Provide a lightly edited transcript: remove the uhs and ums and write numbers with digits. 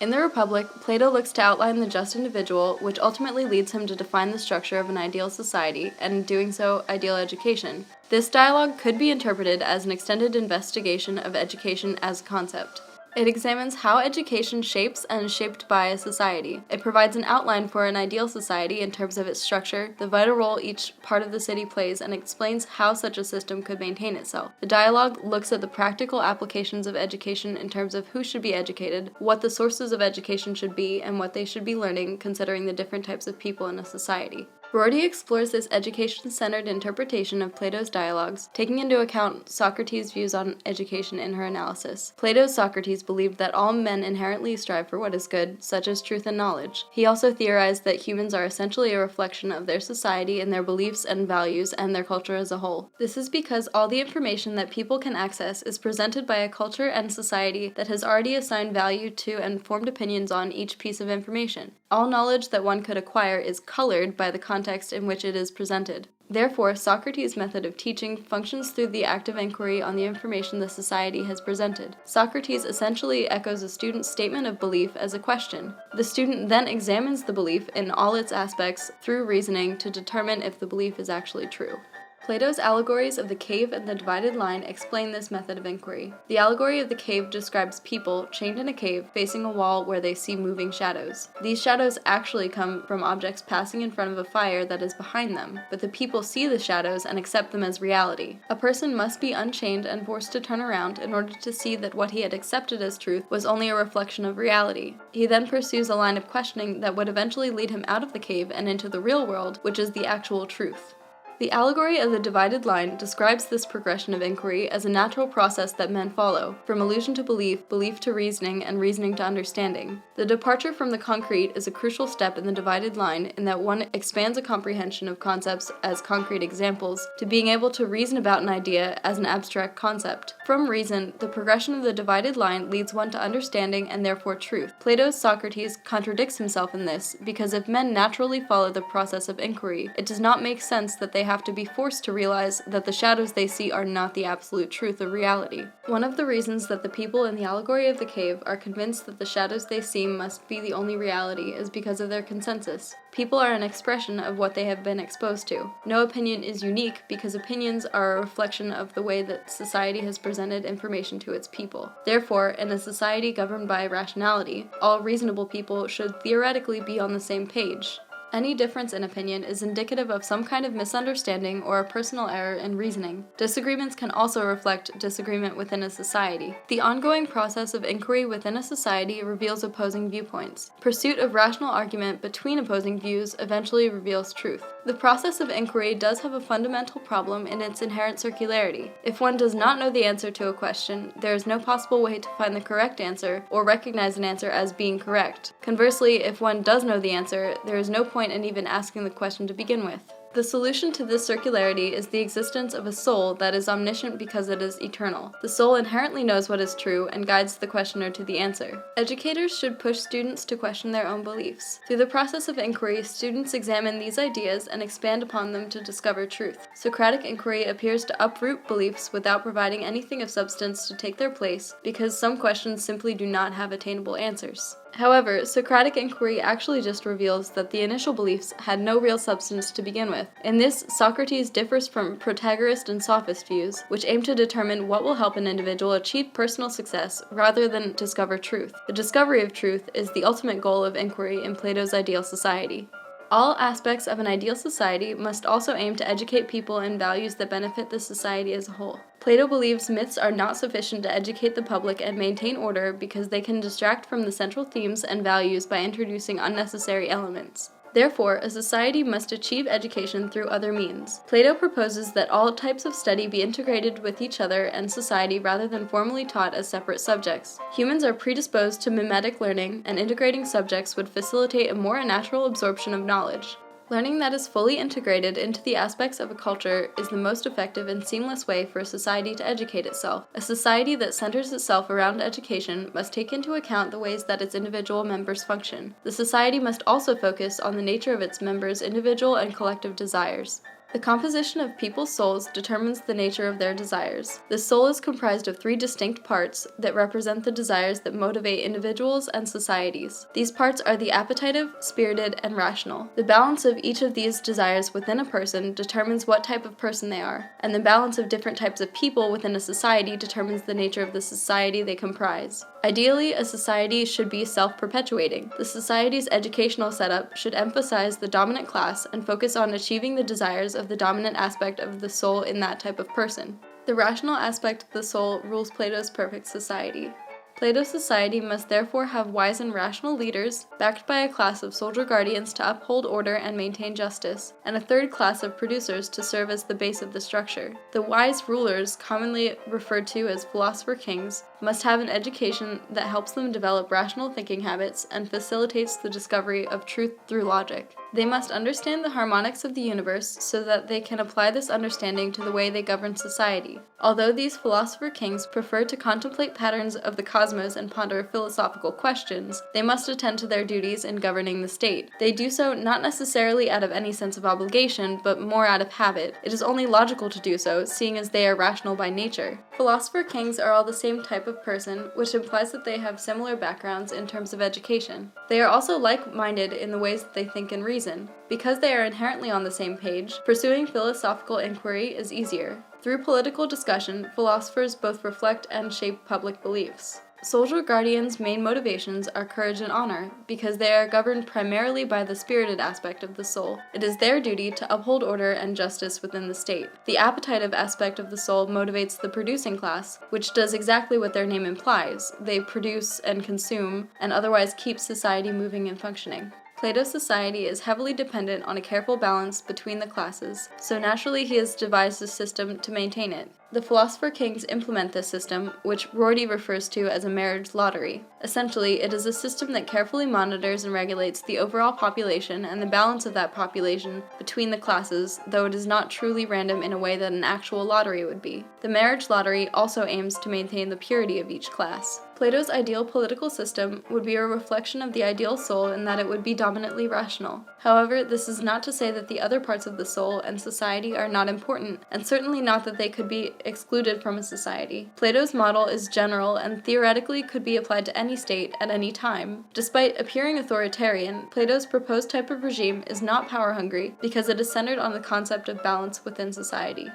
In the Republic, Plato looks to outline the just individual, which ultimately leads him to define the structure of an ideal society, and in doing so, ideal education. This dialogue could be interpreted as an extended investigation of education as a concept. It examines how education shapes and is shaped by a society. It provides an outline for an ideal society in terms of its structure, the vital role each part of the city plays, and explains how such a system could maintain itself. The dialogue looks at the practical applications of education in terms of who should be educated, what the sources of education should be, and what they should be learning, considering the different types of people in a society. Rorty explores this education-centered interpretation of Plato's dialogues, taking into account Socrates' views on education in her analysis. Plato's Socrates believed that all men inherently strive for what is good, such as truth and knowledge. He also theorized that humans are essentially a reflection of their society and their beliefs and values and their culture as a whole. This is because all the information that people can access is presented by a culture and society that has already assigned value to and formed opinions on each piece of information. All knowledge that one could acquire is colored by the context in which it is presented. Therefore, Socrates' method of teaching functions through the active inquiry on the information the society has presented. Socrates essentially echoes a student's statement of belief as a question. The student then examines the belief in all its aspects through reasoning to determine if the belief is actually true. Plato's allegories of the cave and the divided line explain this method of inquiry. The allegory of the cave describes people chained in a cave facing a wall where they see moving shadows. These shadows actually come from objects passing in front of a fire that is behind them, but the people see the shadows and accept them as reality. A person must be unchained and forced to turn around in order to see that what he had accepted as truth was only a reflection of reality. He then pursues a line of questioning that would eventually lead him out of the cave and into the real world, which is the actual truth. The allegory of the divided line describes this progression of inquiry as a natural process that men follow, from illusion to belief, belief to reasoning, and reasoning to understanding. The departure from the concrete is a crucial step in the divided line in that one expands a comprehension of concepts as concrete examples to being able to reason about an idea as an abstract concept. From reason, the progression of the divided line leads one to understanding and therefore truth. Plato's Socrates contradicts himself in this because if men naturally follow the process of inquiry, it does not make sense that they have to be forced to realize that the shadows they see are not the absolute truth of reality. One of the reasons that the people in the allegory of the cave are convinced that the shadows they see must be the only reality is because of their consensus. People are an expression of what they have been exposed to. No opinion is unique because opinions are a reflection of the way that society has presented information to its people. Therefore, in a society governed by rationality, all reasonable people should theoretically be on the same page. Any difference in opinion is indicative of some kind of misunderstanding or a personal error in reasoning. Disagreements can also reflect disagreement within a society. The ongoing process of inquiry within a society reveals opposing viewpoints. Pursuit of rational argument between opposing views eventually reveals truth. The process of inquiry does have a fundamental problem in its inherent circularity. If one does not know the answer to a question, there is no possible way to find the correct answer or recognize an answer as being correct. Conversely, if one does know the answer, there is no point in even asking the question to begin with. The solution to this circularity is the existence of a soul that is omniscient because it is eternal. The soul inherently knows what is true and guides the questioner to the answer. Educators should push students to question their own beliefs. Through the process of inquiry, students examine these ideas and expand upon them to discover truth. Socratic inquiry appears to uproot beliefs without providing anything of substance to take their place because some questions simply do not have attainable answers. However, Socratic inquiry actually just reveals that the initial beliefs had no real substance to begin with. In this, Socrates differs from Protagorist and Sophist views, which aim to determine what will help an individual achieve personal success rather than discover truth. The discovery of truth is the ultimate goal of inquiry in Plato's ideal society. All aspects of an ideal society must also aim to educate people in values that benefit the society as a whole. Plato believes myths are not sufficient to educate the public and maintain order because they can distract from the central themes and values by introducing unnecessary elements. Therefore, a society must achieve education through other means. Plato proposes that all types of study be integrated with each other and society rather than formally taught as separate subjects. Humans are predisposed to mimetic learning, and integrating subjects would facilitate a more natural absorption of knowledge. Learning that is fully integrated into the aspects of a culture is the most effective and seamless way for a society to educate itself. A society that centers itself around education must take into account the ways that its individual members function. The society must also focus on the nature of its members' individual and collective desires. The composition of people's souls determines the nature of their desires. The soul is comprised of 3 distinct parts that represent the desires that motivate individuals and societies. These parts are the appetitive, spirited, and rational. The balance of each of these desires within a person determines what type of person they are, and the balance of different types of people within a society determines the nature of the society they comprise. Ideally, a society should be self-perpetuating. The society's educational setup should emphasize the dominant class and focus on achieving the desires of the dominant aspect of the soul in that type of person. The rational aspect of the soul rules Plato's perfect society. Plato's society must therefore have wise and rational leaders, backed by a class of soldier guardians to uphold order and maintain justice, and a third class of producers to serve as the base of the structure. The wise rulers, commonly referred to as philosopher kings, must have an education that helps them develop rational thinking habits and facilitates the discovery of truth through logic. They must understand the harmonics of the universe so that they can apply this understanding to the way they govern society. Although these philosopher kings prefer to contemplate patterns of the cosmos and ponder philosophical questions, they must attend to their duties in governing the state. They do so not necessarily out of any sense of obligation, but more out of habit. It is only logical to do so, seeing as they are rational by nature. Philosopher kings are all the same type of person, which implies that they have similar backgrounds in terms of education. They are also like-minded in the ways that they think and reason. Because they are inherently on the same page, pursuing philosophical inquiry is easier. Through political discussion, philosophers both reflect and shape public beliefs. Soldier guardians' main motivations are courage and honor, because they are governed primarily by the spirited aspect of the soul. It is their duty to uphold order and justice within the state. The appetitive aspect of the soul motivates the producing class, which does exactly what their name implies. They produce and consume, and otherwise keep society moving and functioning. Plato's society is heavily dependent on a careful balance between the classes, so naturally he has devised a system to maintain it. The philosopher kings implement this system, which Rorty refers to as a marriage lottery. Essentially, it is a system that carefully monitors and regulates the overall population and the balance of that population between the classes, though it is not truly random in a way that an actual lottery would be. The marriage lottery also aims to maintain the purity of each class. Plato's ideal political system would be a reflection of the ideal soul in that it would be dominantly rational. However, this is not to say that the other parts of the soul and society are not important, and certainly not that they could be excluded from a society. Plato's model is general and theoretically could be applied to any state at any time. Despite appearing authoritarian, Plato's proposed type of regime is not power-hungry because it is centered on the concept of balance within society.